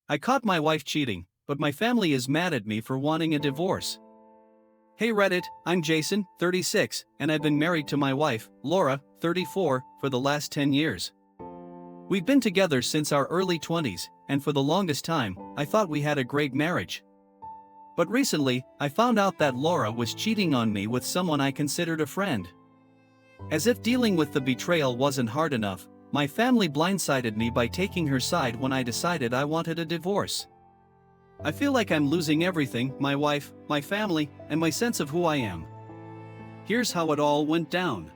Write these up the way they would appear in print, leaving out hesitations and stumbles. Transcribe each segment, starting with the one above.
I caught my wife cheating, but my family is mad at me for wanting a divorce. Hey Reddit, I'm Jason, 36, and I've been married to my wife, Laura, 34, for the last 10 years. We've been together since our early 20s, and for the longest time, I thought we had a great marriage. But recently, I found out that Laura was cheating on me with someone I considered a friend. As if dealing with the betrayal wasn't hard enough, my family blindsided me by taking her side when I decided I wanted a divorce. I feel like I'm losing everything: my wife, my family, and my sense of who I am. Here's how it all went down.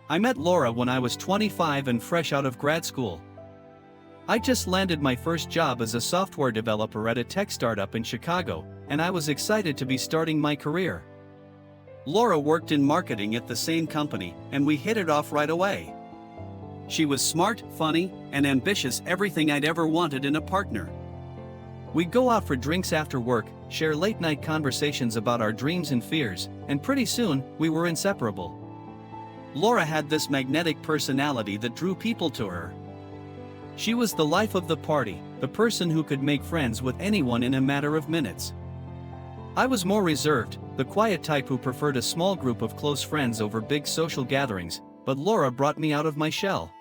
I met Laura when I was 25 and fresh out of grad school. I just landed my first job as a software developer at a tech startup in Chicago, and I was excited to be starting my career. Laura worked in marketing at the same company, and we hit it off right away. She was smart, funny, and ambitious, everything I'd ever wanted in a partner. We'd go out for drinks after work, share late-night conversations about our dreams and fears, and pretty soon, we were inseparable. Laura had this magnetic personality that drew people to her. She was the life of the party, the person who could make friends with anyone in a matter of minutes. I was more reserved, the quiet type who preferred a small group of close friends over big social gatherings, but Laura brought me out of my shell.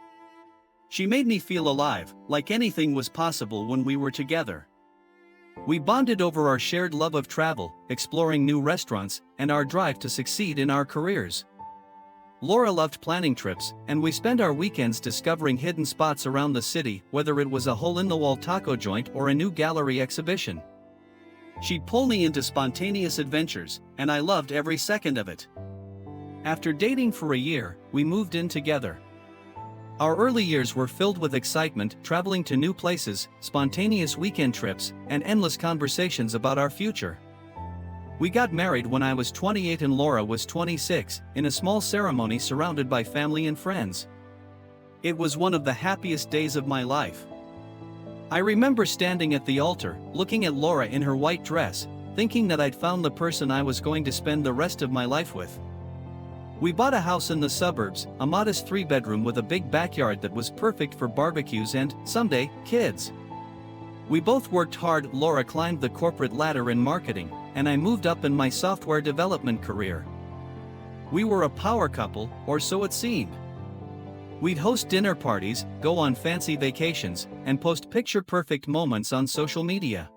She made me feel alive, like anything was possible when we were together. We bonded over our shared love of travel, exploring new restaurants, and our drive to succeed in our careers. Laura loved planning trips, and we spent our weekends discovering hidden spots around the city, whether it was a hole-in-the-wall taco joint or a new gallery exhibition. She'd pull me into spontaneous adventures, and I loved every second of it. After dating for a year, we moved in together. Our early years were filled with excitement, traveling to new places, spontaneous weekend trips, and endless conversations about our future. We got married when I was 28 and Laura was 26, in a small ceremony surrounded by family and friends. It was one of the happiest days of my life. I remember standing at the altar, looking at Laura in her white dress, thinking that I'd found the person I was going to spend the rest of my life with. We bought a house in the suburbs, a modest 3-bedroom with a big backyard that was perfect for barbecues and, someday, kids. We both worked hard. Laura climbed the corporate ladder in marketing, and I moved up in my software development career. We were a power couple, or so it seemed. We'd host dinner parties, go on fancy vacations, and post picture-perfect moments on social media.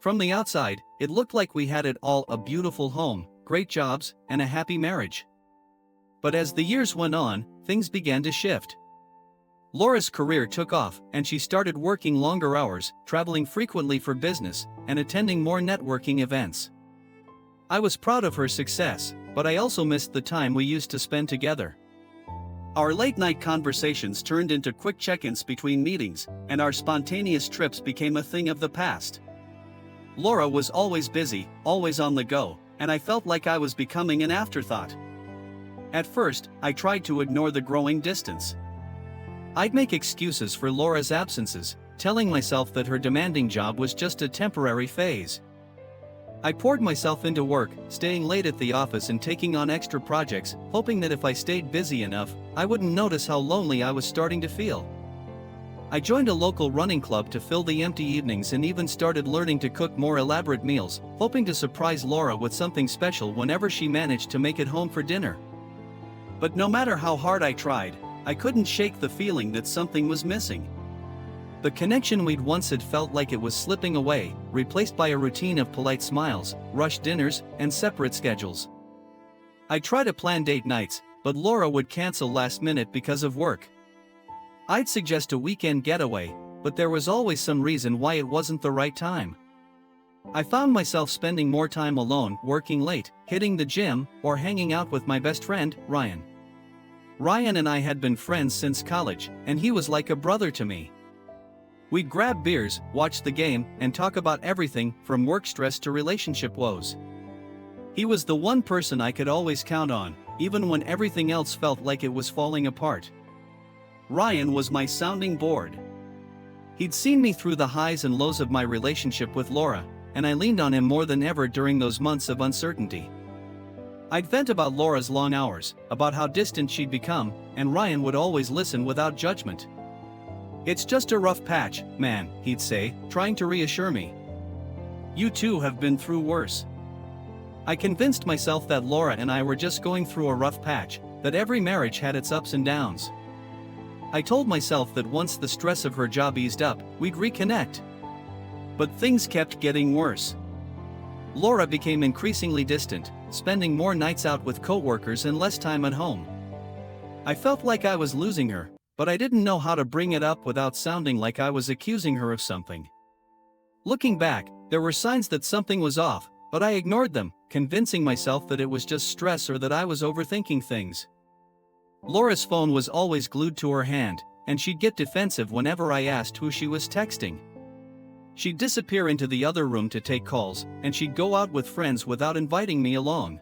From the outside, it looked like we had it all: a beautiful home, great jobs, and a happy marriage. But as the years went on, things began to shift. Laura's career took off, and she started working longer hours, traveling frequently for business, and attending more networking events. I was proud of her success, but I also missed the time we used to spend together. Our late-night conversations turned into quick check-ins between meetings, and our spontaneous trips became a thing of the past. Laura was always busy, always on the go, and I felt like I was becoming an afterthought. At first, I tried to ignore the growing distance. I'd make excuses for Laura's absences, telling myself that her demanding job was just a temporary phase. I poured myself into work, staying late at the office and taking on extra projects, hoping that if I stayed busy enough, I wouldn't notice how lonely I was starting to feel. I joined a local running club to fill the empty evenings and even started learning to cook more elaborate meals, hoping to surprise Laura with something special whenever she managed to make it home for dinner. But no matter how hard I tried, I couldn't shake the feeling that something was missing. The connection we'd once had felt like it was slipping away, replaced by a routine of polite smiles, rushed dinners, and separate schedules. I'd try to plan date nights, but Laura would cancel last minute because of work. I'd suggest a weekend getaway, but there was always some reason why it wasn't the right time. I found myself spending more time alone, working late, hitting the gym, or hanging out with my best friend, Ryan. Ryan and I had been friends since college, and he was like a brother to me. We'd grab beers, watch the game, and talk about everything from work stress to relationship woes. He was the one person I could always count on, even when everything else felt like it was falling apart. Ryan was my sounding board. He'd seen me through the highs and lows of my relationship with Laura, and I leaned on him more than ever during those months of uncertainty. I'd vent about Laura's long hours, about how distant she'd become, and Ryan would always listen without judgment. "It's just a rough patch, man," he'd say, trying to reassure me. "You too have been through worse." I convinced myself that Laura and I were just going through a rough patch, that every marriage had its ups and downs. I told myself that once the stress of her job eased up, we'd reconnect. But things kept getting worse. Laura became increasingly distant, spending more nights out with coworkers and less time at home. I felt like I was losing her, but I didn't know how to bring it up without sounding like I was accusing her of something. Looking back, there were signs that something was off, but I ignored them, convincing myself that it was just stress or that I was overthinking things. Laura's phone was always glued to her hand, and she'd get defensive whenever I asked who she was texting. She'd disappear into the other room to take calls, and she'd go out with friends without inviting me along.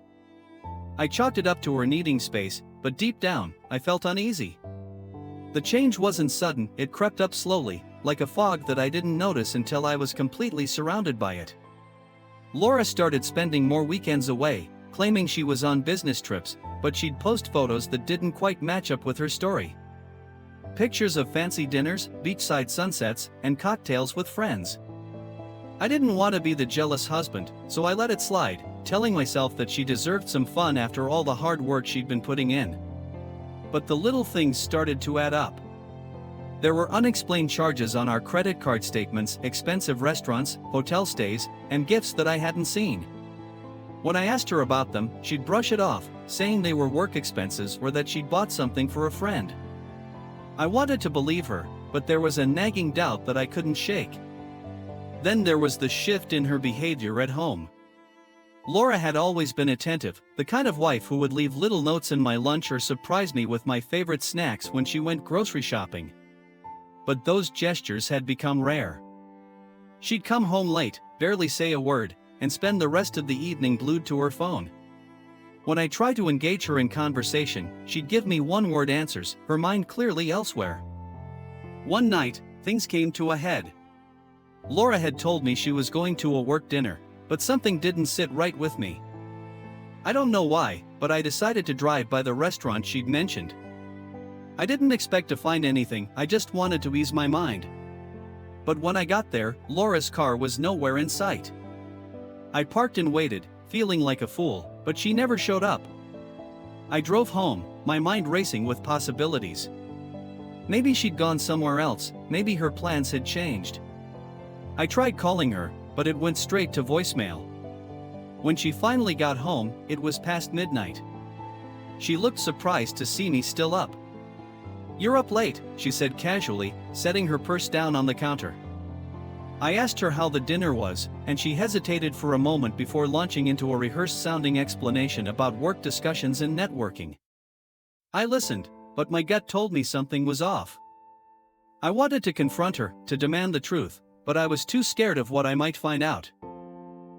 I chalked it up to her needing space, but deep down, I felt uneasy. The change wasn't sudden, it crept up slowly, like a fog that I didn't notice until I was completely surrounded by it. Laura started spending more weekends away, claiming she was on business trips, but she'd post photos that didn't quite match up with her story. Pictures of fancy dinners, beachside sunsets, and cocktails with friends. I didn't want to be the jealous husband, so I let it slide, telling myself that she deserved some fun after all the hard work she'd been putting in. But the little things started to add up. There were unexplained charges on our credit card statements, expensive restaurants, hotel stays, and gifts that I hadn't seen. When I asked her about them, she'd brush it off, saying they were work expenses or that she'd bought something for a friend. I wanted to believe her, but there was a nagging doubt that I couldn't shake. Then there was the shift in her behavior at home. Laura had always been attentive, the kind of wife who would leave little notes in my lunch or surprise me with my favorite snacks when she went grocery shopping. But those gestures had become rare. She'd come home late, barely say a word, and spend the rest of the evening glued to her phone. When I tried to engage her in conversation, she'd give me one-word answers, her mind clearly elsewhere. One night, things came to a head. Laura had told me she was going to a work dinner, but something didn't sit right with me. I don't know why, but I decided to drive by the restaurant she'd mentioned. I didn't expect to find anything, I just wanted to ease my mind. But when I got there, Laura's car was nowhere in sight. I parked and waited, feeling like a fool, but she never showed up. I drove home, my mind racing with possibilities. Maybe she'd gone somewhere else, maybe her plans had changed. I tried calling her, but it went straight to voicemail. When she finally got home, it was past midnight. She looked surprised to see me still up. "You're up late," she said casually, setting her purse down on the counter. I asked her how the dinner was, and she hesitated for a moment before launching into a rehearsed-sounding explanation about work discussions and networking. I listened, but my gut told me something was off. I wanted to confront her, to demand the truth, but I was too scared of what I might find out.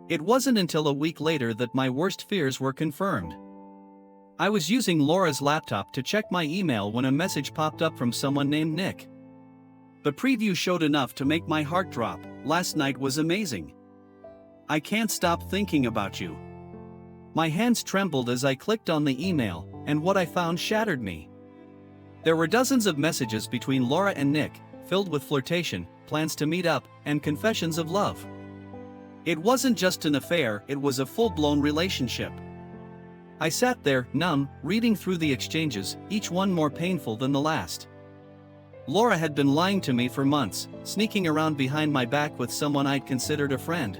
It wasn't until a week later that my worst fears were confirmed. I was using Laura's laptop to check my email when a message popped up from someone named Nick. The preview showed enough to make my heart drop. "Last night was amazing. I can't stop thinking about you." My hands trembled as I clicked on the email, and what I found shattered me. There were dozens of messages between Laura and Nick, filled with flirtation, plans to meet up, and confessions of love. It wasn't just an affair, it was a full-blown relationship. I sat there, numb, reading through the exchanges, each one more painful than the last. Laura had been lying to me for months, sneaking around behind my back with someone I'd considered a friend.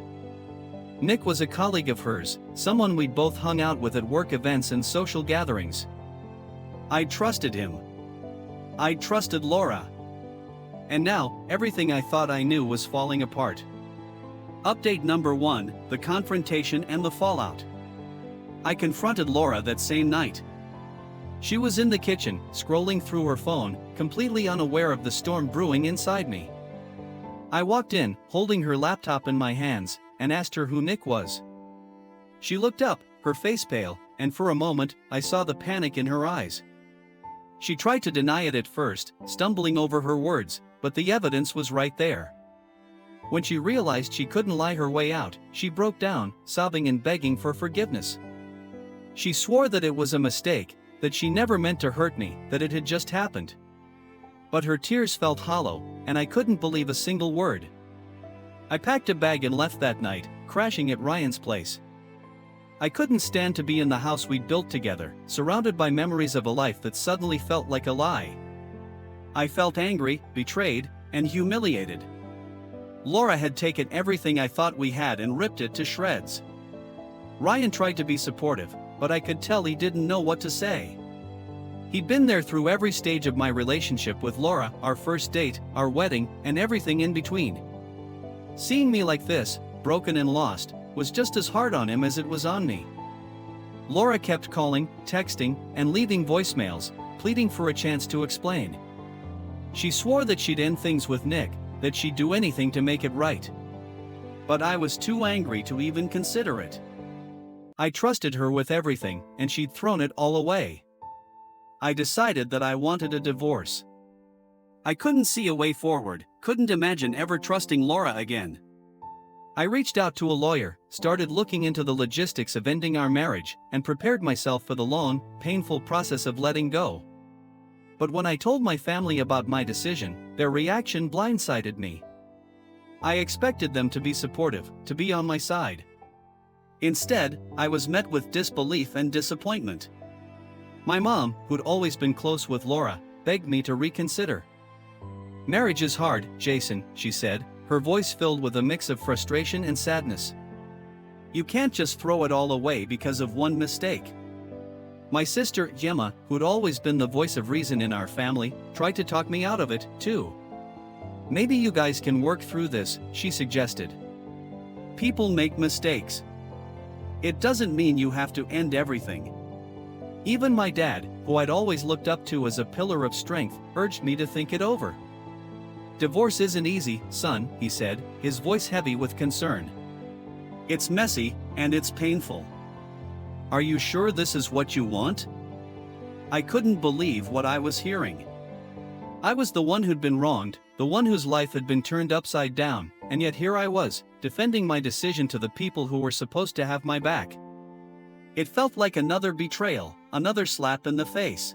Nick was a colleague of hers, someone we'd both hung out with at work events and social gatherings. I trusted him. I trusted Laura. And now, everything I thought I knew was falling apart. Update number 1, the confrontation and the fallout. I confronted Laura that same night. She was in the kitchen, scrolling through her phone, completely unaware of the storm brewing inside me. I walked in, holding her laptop in my hands, and asked her who Nick was. She looked up, her face pale, and for a moment, I saw the panic in her eyes. She tried to deny it at first, stumbling over her words, but the evidence was right there. When she realized she couldn't lie her way out, she broke down, sobbing and begging for forgiveness. She swore that it was a mistake, that she never meant to hurt me, that it had just happened. But her tears felt hollow, and I couldn't believe a single word. I packed a bag and left that night, crashing at Ryan's place. I couldn't stand to be in the house we'd built together, surrounded by memories of a life that suddenly felt like a lie. I felt angry, betrayed, and humiliated. Laura had taken everything I thought we had and ripped it to shreds. Ryan tried to be supportive, but I could tell he didn't know what to say. He'd been there through every stage of my relationship with Laura, our first date, our wedding, and everything in between. Seeing me like this, broken and lost, was just as hard on him as it was on me. Laura kept calling, texting, and leaving voicemails, pleading for a chance to explain. She swore that she'd end things with Nick, that she'd do anything to make it right. But I was too angry to even consider it. I trusted her with everything, and she'd thrown it all away. I decided that I wanted a divorce. I couldn't see a way forward, couldn't imagine ever trusting Laura again. I reached out to a lawyer, started looking into the logistics of ending our marriage, and prepared myself for the long, painful process of letting go. But when I told my family about my decision, their reaction blindsided me. I expected them to be supportive, to be on my side. Instead, I was met with disbelief and disappointment. My mom, who'd always been close with Laura, begged me to reconsider. "Marriage is hard, Jason," she said, her voice filled with a mix of frustration and sadness. "You can't just throw it all away because of one mistake." My sister, Gemma, who'd always been the voice of reason in our family, tried to talk me out of it, too. "Maybe you guys can work through this," she suggested. "People make mistakes. It doesn't mean you have to end everything." Even my dad, who I'd always looked up to as a pillar of strength, urged me to think it over. "Divorce isn't easy, son," he said, his voice heavy with concern. "It's messy, and it's painful. Are you sure this is what you want?" I couldn't believe what I was hearing. I was the one who'd been wronged, the one whose life had been turned upside down, and yet here I was, defending my decision to the people who were supposed to have my back. It felt like another betrayal, another slap in the face.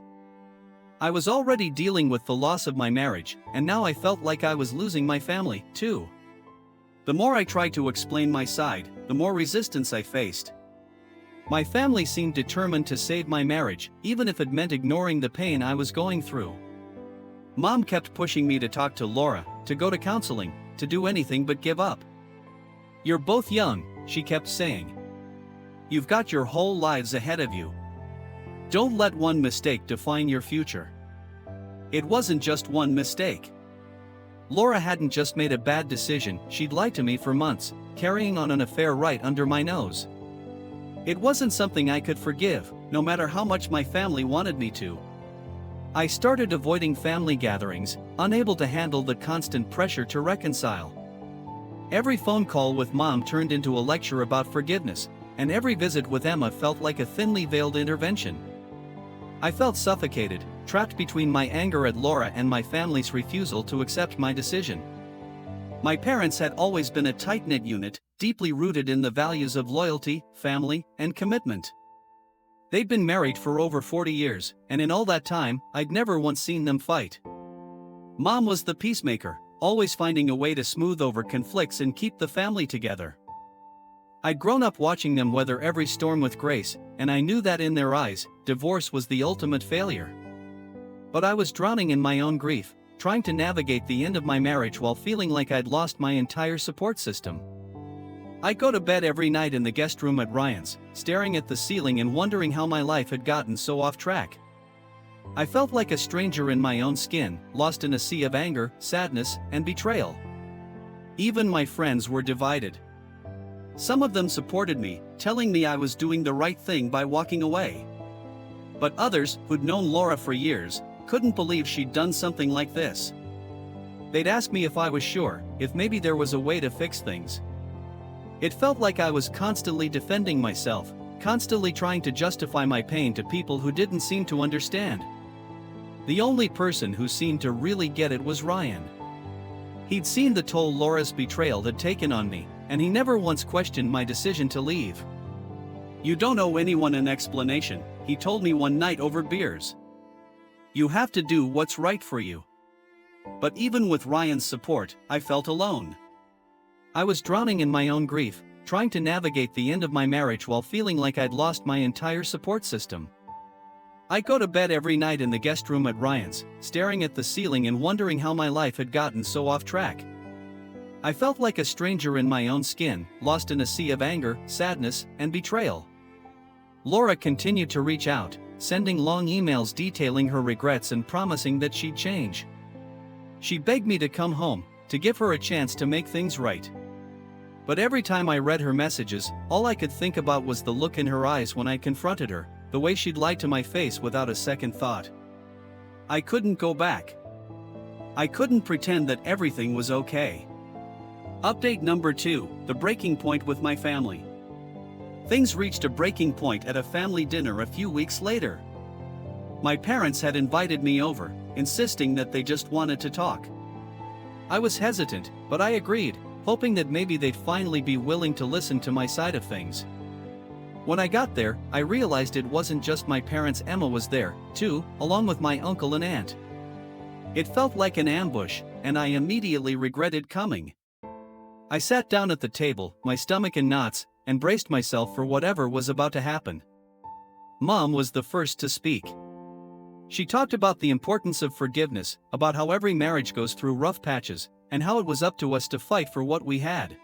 I was already dealing with the loss of my marriage, and now I felt like I was losing my family, too. The more I tried to explain my side, the more resistance I faced. My family seemed determined to save my marriage, even if it meant ignoring the pain I was going through. Mom kept pushing me to talk to Laura, to go to counseling, to do anything but give up. "You're both young," she kept saying. "You've got your whole lives ahead of you. Don't let one mistake define your future." It wasn't just one mistake. Laura hadn't just made a bad decision, she'd lied to me for months, carrying on an affair right under my nose. It wasn't something I could forgive, no matter how much my family wanted me to. I started avoiding family gatherings, unable to handle the constant pressure to reconcile. Every phone call with Mom turned into a lecture about forgiveness, and every visit with Emma felt like a thinly veiled intervention. I felt suffocated, trapped between my anger at Laura and my family's refusal to accept my decision. My parents had always been a tight-knit unit, deeply rooted in the values of loyalty, family, and commitment. They'd been married for over 40 years, and in all that time, I'd never once seen them fight. Mom was the peacemaker, always finding a way to smooth over conflicts and keep the family together. I'd grown up watching them weather every storm with grace, and I knew that in their eyes, divorce was the ultimate failure. But I was drowning in my own grief, trying to navigate the end of my marriage while feeling like I'd lost my entire support system. I'd go to bed every night in the guest room at Ryan's, staring at the ceiling and wondering how my life had gotten so off track. I felt like a stranger in my own skin, lost in a sea of anger, sadness, and betrayal. Even my friends were divided. Some of them supported me, telling me I was doing the right thing by walking away. But others, who'd known Laura for years, couldn't believe she'd done something like this. They'd ask me if I was sure, if maybe there was a way to fix things. It felt like I was constantly defending myself, constantly trying to justify my pain to people who didn't seem to understand. The only person who seemed to really get it was Ryan. He'd seen the toll Laura's betrayal had taken on me, and he never once questioned my decision to leave. "You don't owe anyone an explanation," he told me one night over beers. "You have to do what's right for you. But even with Ryan's support, I felt alone. I was drowning in my own grief, trying to navigate the end of my marriage while feeling like I'd lost my entire support system. I'd go to bed every night in the guest room at Ryan's, staring at the ceiling and wondering how my life had gotten so off track. I felt like a stranger in my own skin, lost in a sea of anger, sadness, and betrayal. Laura continued to reach out, sending long emails detailing her regrets and promising that she'd change. She begged me to come home, to give her a chance to make things right. But every time I read her messages, all I could think about was the look in her eyes when I confronted her, the way she'd lied to my face without a second thought. I couldn't go back. I couldn't pretend that everything was okay. Update number 2, the breaking point with my family. Things reached a breaking point at a family dinner a few weeks later. My parents had invited me over, insisting that they just wanted to talk. I was hesitant, but I agreed, hoping that maybe they'd finally be willing to listen to my side of things. When I got there, I realized it wasn't just my parents. Emma was there, too, along with my uncle and aunt. It felt like an ambush, and I immediately regretted coming. I sat down at the table, my stomach in knots, and braced myself for whatever was about to happen. Mom was the first to speak. She talked about the importance of forgiveness, about how every marriage goes through rough patches, and how it was up to us to fight for what we had.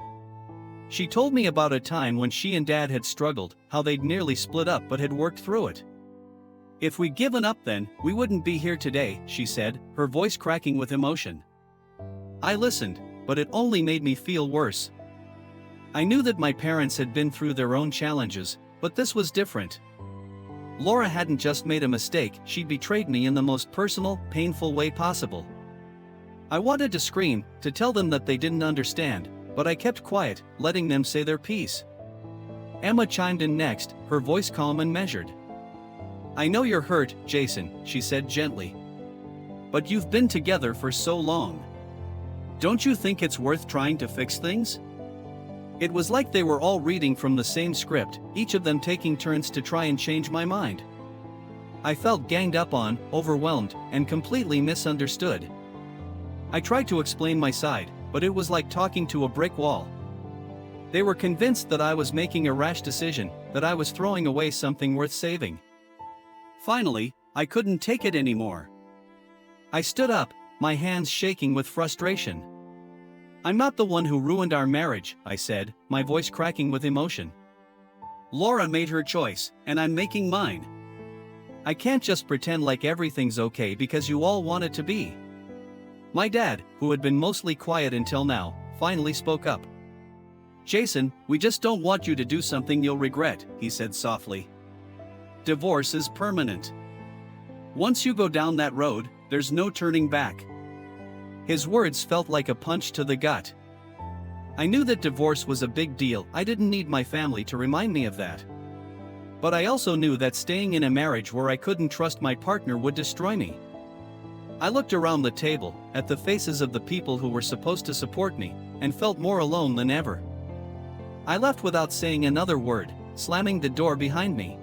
She told me about a time when she and Dad had struggled, how they'd nearly split up but had worked through it. If we'd given up then, we wouldn't be here today, she said, her voice cracking with emotion. I listened, but it only made me feel worse. I knew that my parents had been through their own challenges, but this was different. Laura hadn't just made a mistake, she'd betrayed me in the most personal, painful way possible. I wanted to scream, to tell them that they didn't understand, but I kept quiet, letting them say their piece. Emma chimed in next, her voice calm and measured. I know you're hurt, Jason, she said gently. But you've been together for so long. Don't you think it's worth trying to fix things? It was like they were all reading from the same script, each of them taking turns to try and change my mind. I felt ganged up on, overwhelmed, and completely misunderstood. I tried to explain my side, but it was like talking to a brick wall. They were convinced that I was making a rash decision, that I was throwing away something worth saving. Finally, I couldn't take it anymore. I stood up, my hands shaking with frustration. I'm not the one who ruined our marriage, I said, my voice cracking with emotion. Laura made her choice, and I'm making mine. I can't just pretend like everything's okay because you all want it to be. My dad, who had been mostly quiet until now, finally spoke up. Jason, we just don't want you to do something you'll regret, he said softly. Divorce is permanent. Once you go down that road, there's no turning back. His words felt like a punch to the gut. I knew that divorce was a big deal, I didn't need my family to remind me of that. But I also knew that staying in a marriage where I couldn't trust my partner would destroy me. I looked around the table, at the faces of the people who were supposed to support me, and felt more alone than ever. I left without saying another word, slamming the door behind me.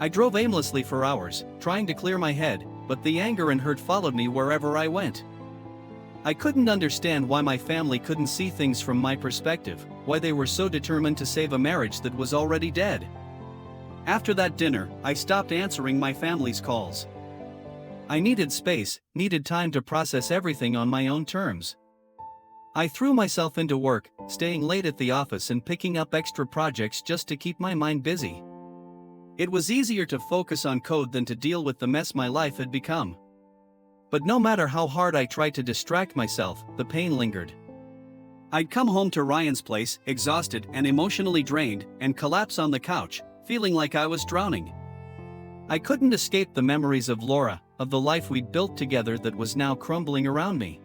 I drove aimlessly for hours, trying to clear my head, but the anger and hurt followed me wherever I went. I couldn't understand why my family couldn't see things from my perspective, why they were so determined to save a marriage that was already dead. After that dinner, I stopped answering my family's calls. I needed space, needed time to process everything on my own terms. I threw myself into work, staying late at the office and picking up extra projects just to keep my mind busy. It was easier to focus on code than to deal with the mess my life had become. But no matter how hard I tried to distract myself, the pain lingered. I'd come home to Ryan's place, exhausted and emotionally drained, and collapse on the couch, feeling like I was drowning. I couldn't escape the memories of Laura, of the life we'd built together that was now crumbling around me.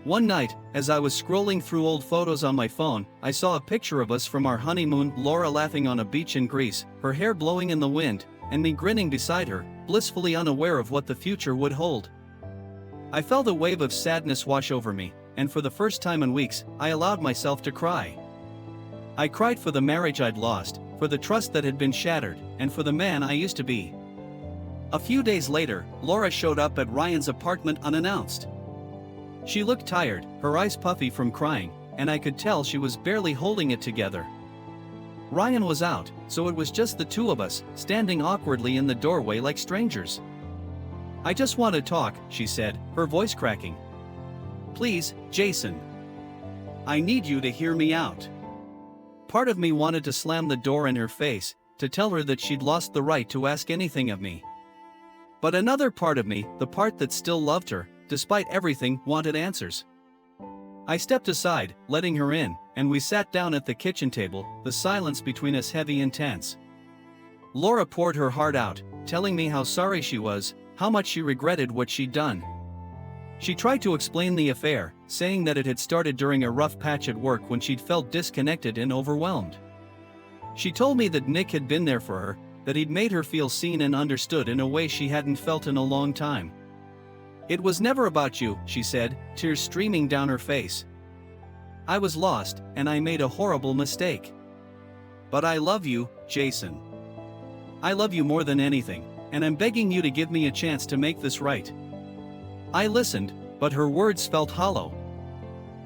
One night, as I was scrolling through old photos on my phone, I saw a picture of us from our honeymoon, Laura laughing on a beach in Greece, her hair blowing in the wind, and me grinning beside her, blissfully unaware of what the future would hold. I felt a wave of sadness wash over me, and for the first time in weeks, I allowed myself to cry. I cried for the marriage I'd lost, for the trust that had been shattered, and for the man I used to be. A few days later, Laura showed up at Ryan's apartment unannounced. She looked tired, her eyes puffy from crying, and I could tell she was barely holding it together. Ryan was out, so it was just the two of us, standing awkwardly in the doorway like strangers. "I just want to talk," she said, her voice cracking. "Please, Jason. I need you to hear me out." Part of me wanted to slam the door in her face, to tell her that she'd lost the right to ask anything of me. But another part of me, the part that still loved her, despite everything, wanted answers. I stepped aside, letting her in, and we sat down at the kitchen table, the silence between us heavy and tense. Laura poured her heart out, telling me how sorry she was, how much she regretted what she'd done. She tried to explain the affair, saying that it had started during a rough patch at work when she'd felt disconnected and overwhelmed. She told me that Nick had been there for her, that he'd made her feel seen and understood in a way she hadn't felt in a long time. "It was never about you," she said, tears streaming down her face. "I was lost, and I made a horrible mistake. But I love you, Jason. I love you more than anything, and I'm begging you to give me a chance to make this right." I listened, but her words felt hollow.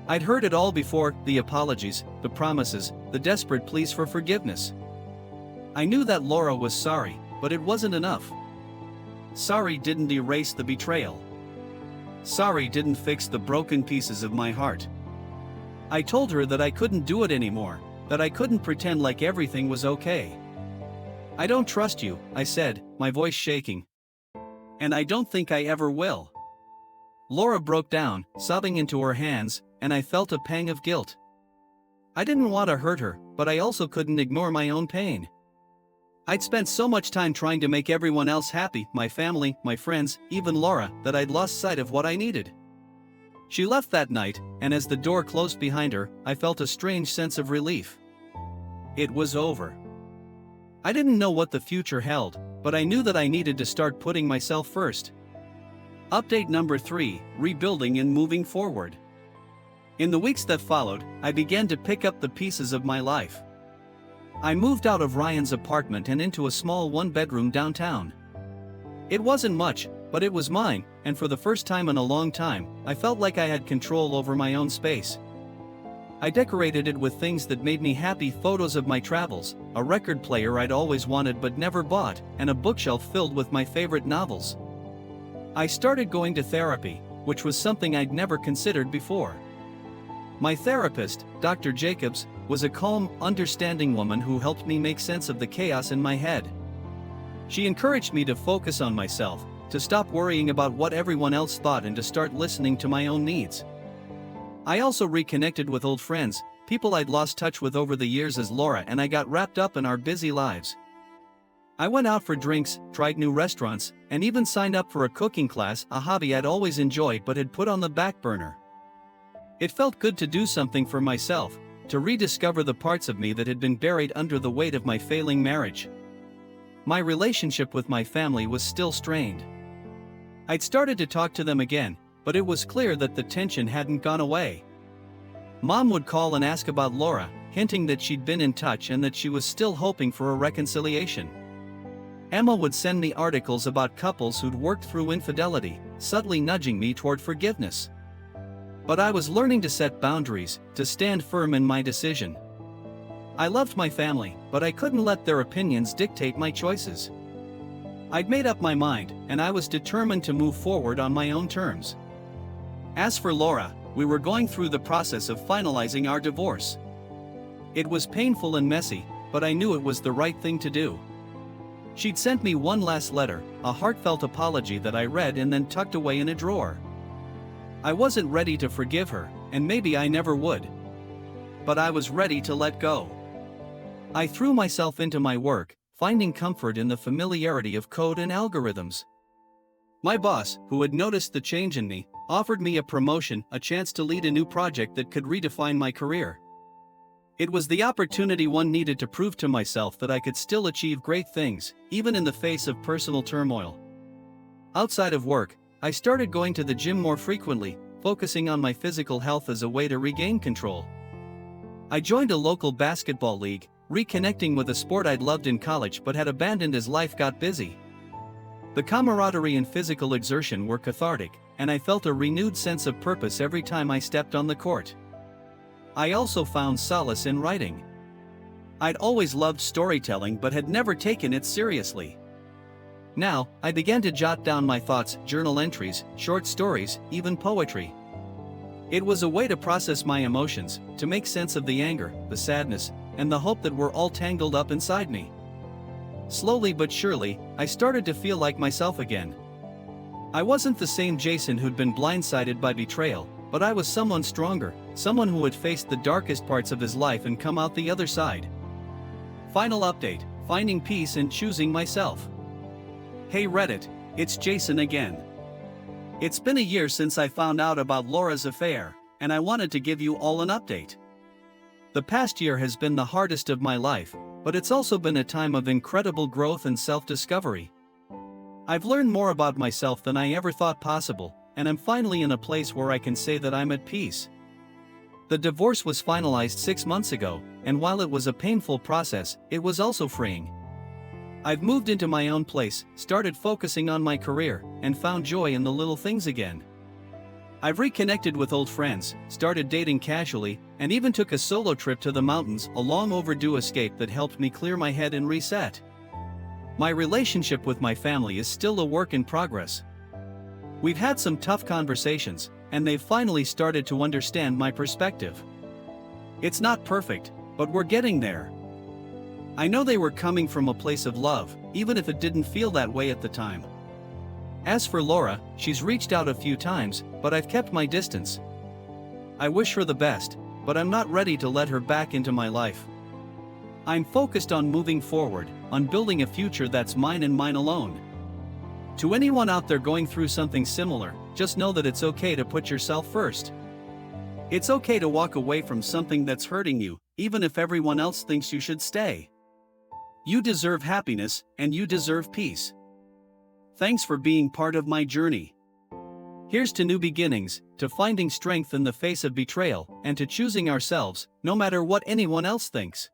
I'd heard it all before, the apologies, the promises, the desperate pleas for forgiveness. I knew that Laura was sorry, but it wasn't enough. Sorry didn't erase the betrayal. Sorry didn't fix the broken pieces of my heart. I told her that I couldn't do it anymore, that I couldn't pretend like everything was okay. "I don't trust you," I said, my voice shaking. "And I don't think I ever will." Laura broke down, sobbing into her hands, and I felt a pang of guilt. I didn't want to hurt her, but I also couldn't ignore my own pain. I'd spent so much time trying to make everyone else happy, my family, my friends, even Laura, that I'd lost sight of what I needed. She left that night, and as the door closed behind her, I felt a strange sense of relief. It was over. I didn't know what the future held, but I knew that I needed to start putting myself first. Update number 3, rebuilding and moving forward. In the weeks that followed, I began to pick up the pieces of my life. I moved out of Ryan's apartment and into a small one-bedroom downtown. It wasn't much, but it was mine, and for the first time in a long time, I felt like I had control over my own space. I decorated it with things that made me happy: photos of my travels, a record player I'd always wanted but never bought, and a bookshelf filled with my favorite novels. I started going to therapy, which was something I'd never considered before. My therapist, Dr. Jacobs, was a calm, understanding woman who helped me make sense of the chaos in my head. She encouraged me to focus on myself, to stop worrying about what everyone else thought and to start listening to my own needs. I also reconnected with old friends, people I'd lost touch with over the years as Laura and I got wrapped up in our busy lives. I went out for drinks, tried new restaurants, and even signed up for a cooking class, a hobby I'd always enjoyed but had put on the back burner. It felt good to do something for myself, to rediscover the parts of me that had been buried under the weight of my failing marriage. My relationship with my family was still strained. I'd started to talk to them again, but it was clear that the tension hadn't gone away. Mom would call and ask about Laura, hinting that she'd been in touch and that she was still hoping for a reconciliation. Emma would send me articles about couples who'd worked through infidelity, subtly nudging me toward forgiveness. But I was learning to set boundaries, to stand firm in my decision. I loved my family, but I couldn't let their opinions dictate my choices. I'd made up my mind, and I was determined to move forward on my own terms. As for Laura, we were going through the process of finalizing our divorce. It was painful and messy, but I knew it was the right thing to do. She'd sent me one last letter, a heartfelt apology that I read and then tucked away in a drawer. I wasn't ready to forgive her, and maybe I never would. But I was ready to let go. I threw myself into my work, finding comfort in the familiarity of code and algorithms. My boss, who had noticed the change in me, offered me a promotion, a chance to lead a new project that could redefine my career. It was the opportunity one needed to prove to myself that I could still achieve great things, even in the face of personal turmoil. Outside of work, I started going to the gym more frequently, focusing on my physical health as a way to regain control. I joined a local basketball league, reconnecting with a sport I'd loved in college but had abandoned as life got busy. The camaraderie and physical exertion were cathartic, and I felt a renewed sense of purpose every time I stepped on the court. I also found solace in writing. I'd always loved storytelling but had never taken it seriously. Now, I began to jot down my thoughts, journal entries, short stories, even poetry. It was a way to process my emotions, to make sense of the anger, the sadness, and the hope that were all tangled up inside me. Slowly but surely, I started to feel like myself again. I wasn't the same Jason who'd been blindsided by betrayal, but I was someone stronger, someone who had faced the darkest parts of his life and come out the other side. Final update: finding peace and choosing myself. Hey Reddit, it's Jason again. It's been a year since I found out about Laura's affair, and I wanted to give you all an update. The past year has been the hardest of my life, but it's also been a time of incredible growth and self-discovery. I've learned more about myself than I ever thought possible, and I'm finally in a place where I can say that I'm at peace. The divorce was finalized 6 months ago, and while it was a painful process, it was also freeing. I've moved into my own place, started focusing on my career, and found joy in the little things again. I've reconnected with old friends, started dating casually, and even took a solo trip to the mountains, a long overdue escape that helped me clear my head and reset. My relationship with my family is still a work in progress. We've had some tough conversations, and they've finally started to understand my perspective. It's not perfect, but we're getting there. I know they were coming from a place of love, even if it didn't feel that way at the time. As for Laura, she's reached out a few times, but I've kept my distance. I wish her the best, but I'm not ready to let her back into my life. I'm focused on moving forward, on building a future that's mine and mine alone. To anyone out there going through something similar, just know that it's okay to put yourself first. It's okay to walk away from something that's hurting you, even if everyone else thinks you should stay. You deserve happiness, and you deserve peace. Thanks for being part of my journey. Here's to new beginnings, to finding strength in the face of betrayal, and to choosing ourselves, no matter what anyone else thinks.